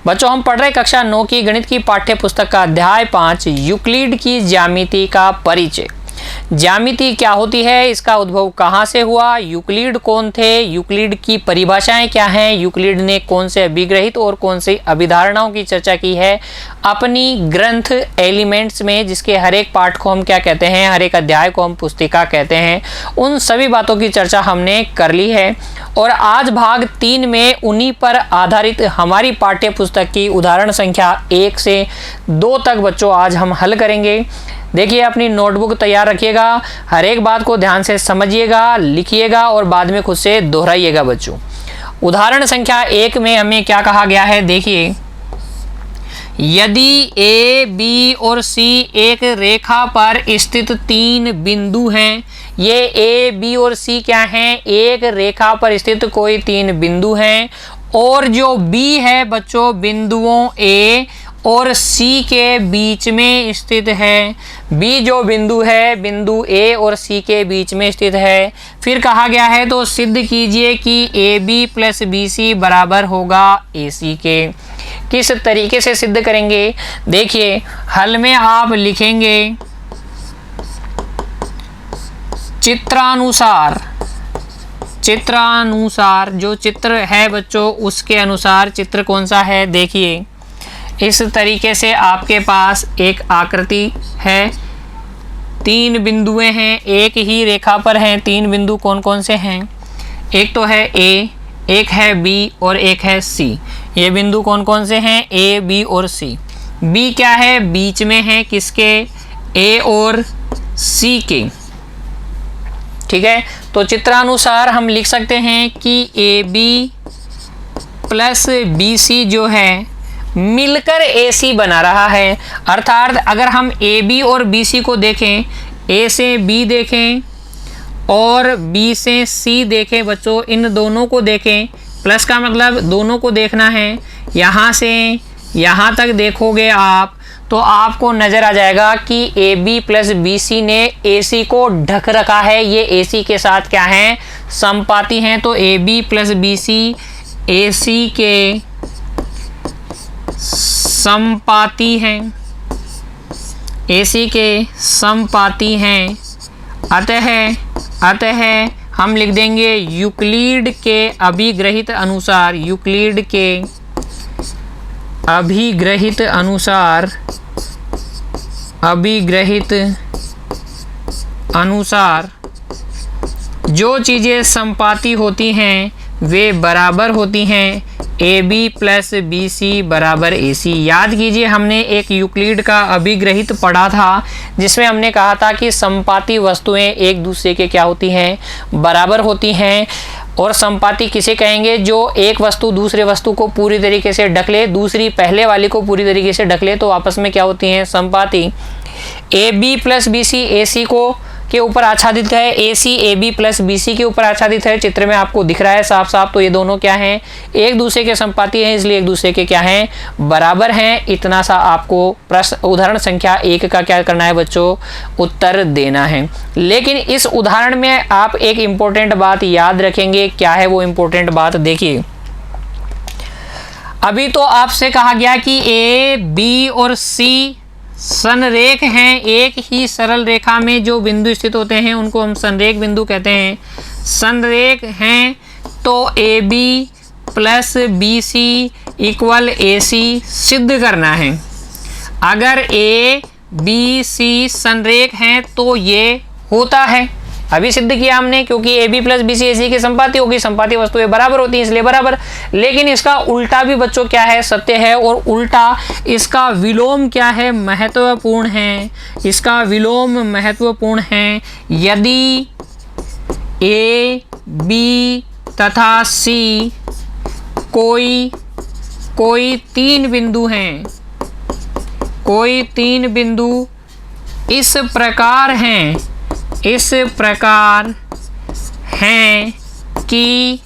बच्चों हम पढ़ रहे कक्षा 9 की गणित की पाठ्य पुस्तक का अध्याय 5 यूक्लिड की ज्यामिति का परिचय। ज्यामिति क्या होती है, इसका उद्भव कहाँ से हुआ, यूक्लिड कौन थे, यूक्लिड की परिभाषाएं क्या हैं, यूक्लिड ने कौन से अभिग्रहित और कौन सी अभिधारणाओं की चर्चा की है अपनी ग्रंथ एलिमेंट्स में, जिसके हर एक पाठ को हम क्या कहते हैं, हर एक अध्याय को हम पुस्तिका कहते हैं। उन सभी बातों की चर्चा हमने कर ली है और आज भाग 3 में उन्हीं पर आधारित हमारी पाठ्य पुस्तक की उदाहरण संख्या 1 से 2 तक बच्चों आज हम हल करेंगे। देखिए अपनी नोटबुक तैयार रखिएगा, हर एक बात को ध्यान से समझिएगा, लिखिएगा और बाद में खुद से दोहराइएगा बच्चों। उदाहरण संख्या 1 में हमें क्या कहा गया है, देखिए यदि ए बी और सी एक रेखा पर स्थित 3 बिंदु हैं, ये ए बी और सी क्या हैं, एक रेखा पर स्थित कोई 3 बिंदु हैं और जो बी है बच्चों बिंदुओं ए और सी के बीच में स्थित है। बी जो बिंदु है बिंदु ए और सी के बीच में स्थित है। फिर कहा गया है तो सिद्ध कीजिए कि A B plus B C बराबर होगा ए सी के। किस तरीके से सिद्ध करेंगे, देखिए हल में आप लिखेंगे चित्रानुसार जो चित्र है बच्चों उसके अनुसार चित्र कौन सा है, देखिए इस तरीके से आपके पास एक आकृति है, 3 बिंदुएं हैं, एक ही रेखा पर हैं। 3 बिंदु कौन कौन से हैं, एक तो है ए, एक है बी और एक है सी। ये बिंदु कौन कौन से हैं, ए बी और सी। बी क्या है, बीच में है, किसके, ए और सी के। ठीक है, तो चित्रानुसार हम लिख सकते हैं कि A B plus B C जो है मिलकर ए सी बना रहा है। अर्थात अगर हम ए बी और बी सी को देखें, ए से बी देखें और बी से सी देखें बच्चों, इन दोनों को देखें, प्लस का मतलब दोनों को देखना है। यहाँ से यहाँ तक देखोगे आप तो आपको नज़र आ जाएगा कि A B plus B C ने ए सी को ढक रखा है, ये ए सी के साथ क्या हैं, समपाती हैं। तो A B plus B C A C के समपाती हैं, AC के समपाती हैं। अतः हम लिख देंगे यूक्लिड के अभिग्रहित अनुसार, यूक्लिड के अभिग्रहित अनुसार जो चीज़ें समपाती होती हैं वे बराबर होती हैं। A B plus B C बराबर ए सी। याद कीजिए हमने एक यूक्लिड का अभिग्रहित पढ़ा था जिसमें हमने कहा था कि समपाती वस्तुएं एक दूसरे के क्या होती हैं, बराबर होती हैं। और समपाती किसे कहेंगे, जो एक वस्तु दूसरे वस्तु को पूरी तरीके से ढक ले, दूसरी पहले वाली को पूरी तरीके से ढक ले, तो आपस में क्या होती हैं, समपाती। A B plus B C A C को के ऊपर आच्छादित है, A C A B plus B C के ऊपर आच्छादित है। चित्र में आपको दिख रहा है साफ साफ, तो ये दोनों क्या हैं, एक दूसरे के समपाती हैं, इसलिए एक दूसरे के क्या हैं, बराबर हैं। इतना सा आपको प्रश्न उदाहरण संख्या 1 का क्या करना है बच्चों, उत्तर देना है। लेकिन इस उदाहरण में आप एक इम्पोर्टेंट बात याद रखेंगे, क्या है वो इम्पोर्टेंट बात, देखिए अभी तो आपसे कहा गया कि ए बी और सी संरेख हैं, एक ही सरल रेखा में जो बिंदु स्थित होते हैं उनको हम संरेख बिंदु कहते हैं। संरेख हैं तो A B plus B C equal A C सिद्ध करना है। अगर ए बी सी संरेख हैं तो ये होता है, अभी सिद्ध किया हमने, क्योंकि A B plus B C A C की संपाती होगी, संपाती वस्तुएं बराबर होती हैं इसलिए बराबर। लेकिन इसका उल्टा भी बच्चों क्या है, सत्य है, और उल्टा इसका विलोम क्या है, महत्वपूर्ण है। इसका विलोम महत्वपूर्ण है। यदि ए बी तथा सी कोई 3 बिंदु हैं, कोई 3 बिंदु इस प्रकार हैं कि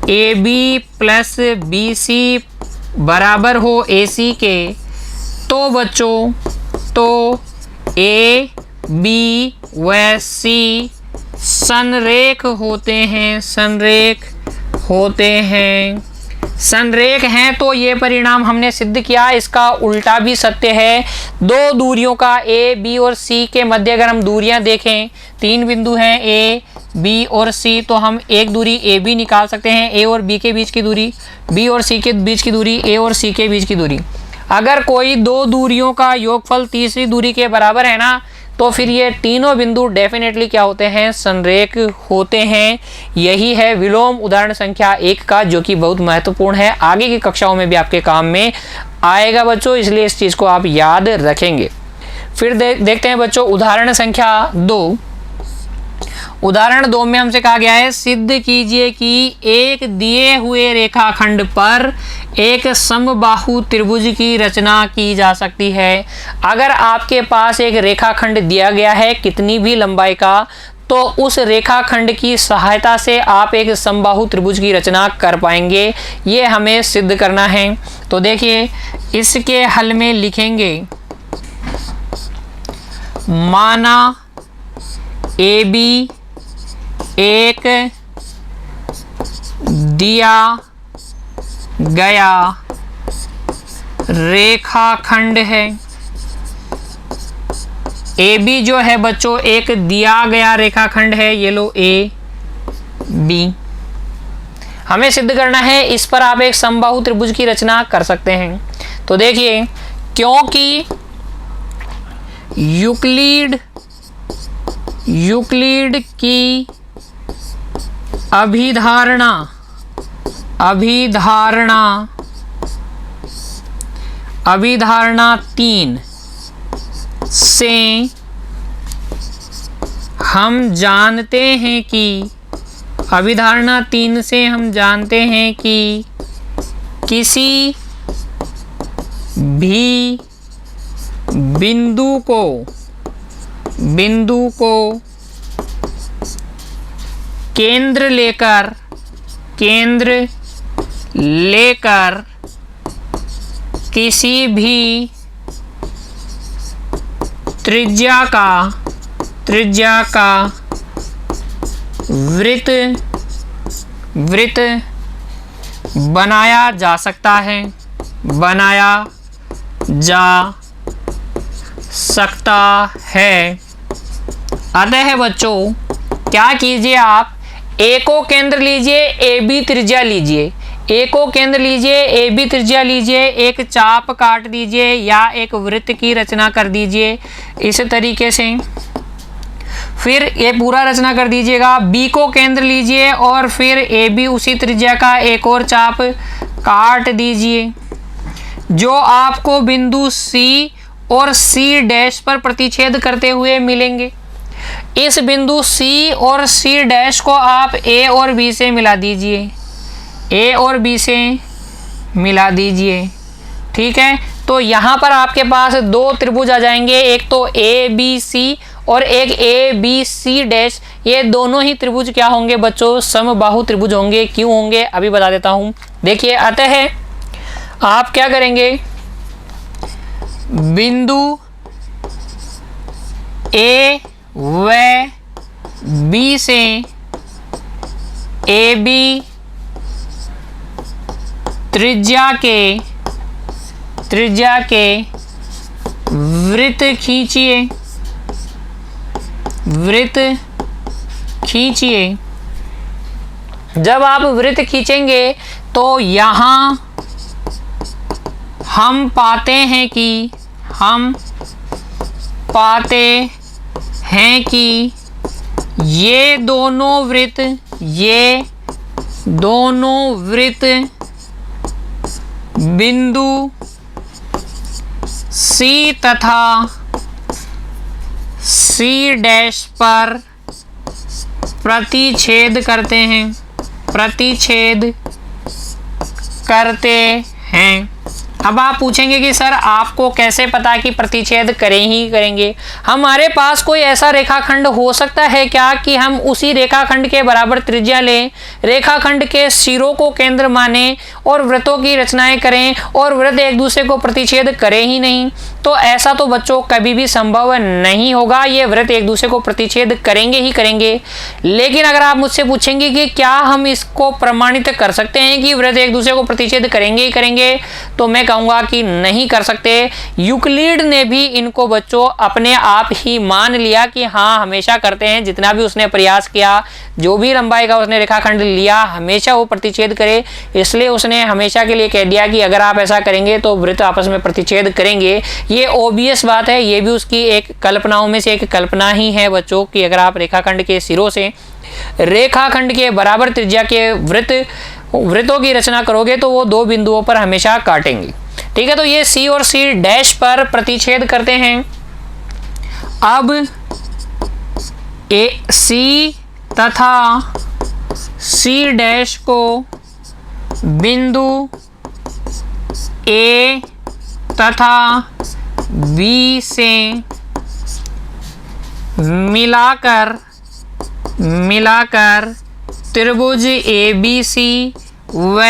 A B plus B C बराबर हो ए सी के, तो बच्चों तो ए बी व सी संरेख होते हैं, संरेख हैं तो ये परिणाम हमने सिद्ध किया। इसका उल्टा भी सत्य है। दो दूरियों का ए, बी और सी के मध्य अगर हम दूरियां देखें, 3 बिंदु हैं ए, बी और सी, तो हम एक दूरी ए बी निकाल सकते हैं, ए और बी के बीच की दूरी, बी और सी के बीच की दूरी, ए और सी के बीच की दूरी। अगर कोई दो दूरियों का योगफल तीसरी दूरी के बराबर है ना, तो फिर ये तीनों बिंदु डेफिनेटली क्या होते हैं, संरेख होते हैं। यही है विलोम उदाहरण संख्या 1 का, जो कि बहुत महत्वपूर्ण है, आगे की कक्षाओं में भी आपके काम में आएगा बच्चों, इसलिए इस चीज़ को आप याद रखेंगे। फिर देखते हैं बच्चों उदाहरण संख्या 2। उदाहरण 2 में हमसे कहा गया है सिद्ध कीजिए कि एक दिए हुए रेखाखंड पर एक समबाहु त्रिभुज की रचना की जा सकती है। अगर आपके पास एक रेखाखंड दिया गया है कितनी भी लंबाई का, तो उस रेखाखंड की सहायता से आप एक समबाहु त्रिभुज की रचना कर पाएंगे। ये हमें सिद्ध करना है। तो देखिए इसके हल में लिखेंगे, माना ए बी एक दिया गया रेखाखंड है। ए बी जो है बच्चों एक दिया गया रेखाखंड है, ये लो ए बी। हमें सिद्ध करना है इस पर आप एक समबाहु त्रिभुज की रचना कर सकते हैं। तो देखिए, क्योंकि यूक्लिड की अभिधारणा 3 से हम जानते हैं कि किसी भी बिंदु को केंद्र लेकर किसी भी त्रिज्या का वृत्त बनाया जा सकता है। अतः बच्चों क्या कीजिए, आप ए को केंद्र लीजिए, ए बी त्रिज्या लीजिए, ए को केंद्र लीजिए, ए बी त्रिज्या लीजिए, एक चाप काट दीजिए या एक वृत्त की रचना कर दीजिए इस तरीके से। फिर ये पूरा रचना कर दीजिएगा। बी को केंद्र लीजिए और फिर ए बी उसी त्रिज्या का एक और चाप काट दीजिए, जो आपको बिंदु सी और सी डैश पर प्रतिच्छेद करते हुए मिलेंगे। इस बिंदु सी और सी डैश को आप ए और बी से मिला दीजिए, ठीक है। तो यहाँ पर आपके पास दो त्रिभुज आ जाएंगे, एक तो ए बी सी और एक ए बी सी डैश। ये दोनों ही त्रिभुज क्या होंगे बच्चों, समबाहु त्रिभुज होंगे। क्यों होंगे अभी बता देता हूँ। देखिए, अतः आप क्या करेंगे, बिंदु ए व बी से ए बी त्रिज्या के वृत्त खींचिए। जब आप वृत्त खींचेंगे तो यहाँ हम पाते हैं कि ये दोनों वृत्त बिंदु सी तथा सी डैश पर प्रतिच्छेद करते हैं। अब आप पूछेंगे कि सर आपको कैसे पता कि प्रतिच्छेद करेंगे। हमारे पास कोई ऐसा रेखाखंड हो सकता है क्या कि हम उसी रेखाखंड के बराबर त्रिज्या लें, रेखाखंड के सिरों को केंद्र माने और वृत्तों की रचनाएं करें और वृत्त एक दूसरे को प्रतिच्छेद करें ही नहीं। तो ऐसा तो बच्चों कभी भी संभव नहीं होगा, ये वृत्त एक दूसरे को प्रतिच्छेद करेंगे ही करेंगे। लेकिन अगर आप मुझसे पूछेंगे कि क्या हम इसको प्रमाणित कर सकते हैं कि वृत्त एक दूसरे को प्रतिच्छेद करेंगे ही करेंगे, तो मैं कहूँगा कि नहीं कर सकते। यूक्लिड ने भी इनको बच्चों अपने आप ही मान लिया कि हाँ हमेशा करते हैं, जितना भी उसने प्रयास किया, जो भी लंबाई का उसने रेखाखंड लिया हमेशा वो प्रतिच्छेद करे, इसलिए उसने हमेशा के लिए कह दिया कि अगर आप ऐसा करेंगे तो वृत्त आपस में प्रतिच्छेद करेंगे। ये ओबियस बात है, ये भी उसकी एक कल्पनाओं में से एक कल्पना ही है बच्चों कि अगर आप रेखाखंड के सिरों से रेखाखंड के बराबर त्रिज्या के वृत्तों की रचना करोगे तो वो दो बिंदुओं पर हमेशा काटेंगे। ठीक है, तो ये सी और सी डैश पर प्रतिच्छेद करते हैं। अब ए सी तथा सी डैश को बिंदु ए तथा बी से मिलाकर त्रिभुज ए बी सी व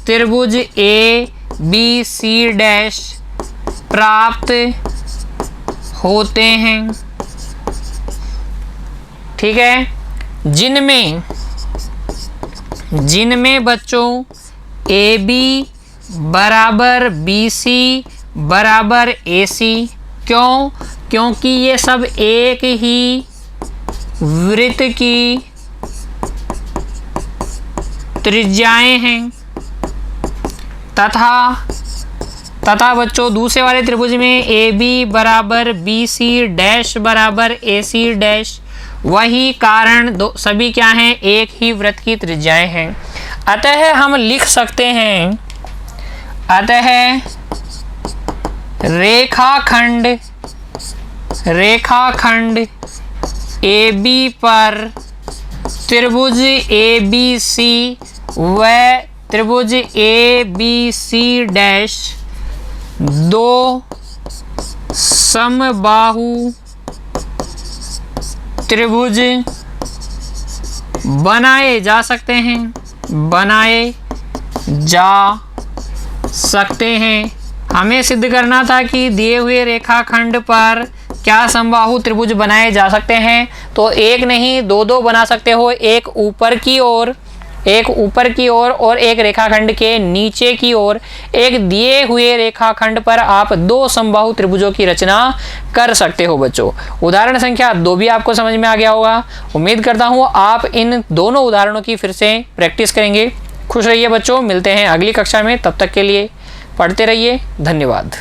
त्रिभुज ए बी सी डैश प्राप्त होते हैं। ठीक है, जिनमें बच्चों ए बी बराबर बी सी बराबर ए सी, क्योंकि ये सब एक ही वृत्त की त्रिज्याएं हैं। तथा बच्चों दूसरे वाले त्रिभुज में ए बी बराबर बी सी डैश बराबर ए सी डैश, वही कारण सभी क्या हैं, एक ही वृत्त की त्रिज्याएं हैं। अतः हम लिख सकते हैं, अतः रेखाखंड ए बी पर त्रिभुज ए बी सी व त्रिभुज ए बी सी डैश दो समबाहु त्रिभुज बनाए जा सकते हैं। हमें सिद्ध करना था कि दिए हुए रेखाखंड पर क्या समबाहु त्रिभुज बनाए जा सकते हैं, तो एक नहीं दो बना सकते हो, एक ऊपर की ओर और एक रेखाखंड के नीचे की ओर। एक दिए हुए रेखाखंड पर आप दो समबाहु त्रिभुजों की रचना कर सकते हो बच्चों। उदाहरण संख्या 2 भी आपको समझ में आ गया होगा। उम्मीद करता हूँ आप इन दोनों उदाहरणों की फिर से प्रैक्टिस करेंगे। खुश रहिए बच्चों, मिलते हैं अगली कक्षा में, तब तक के लिए पढ़ते रहिए। धन्यवाद।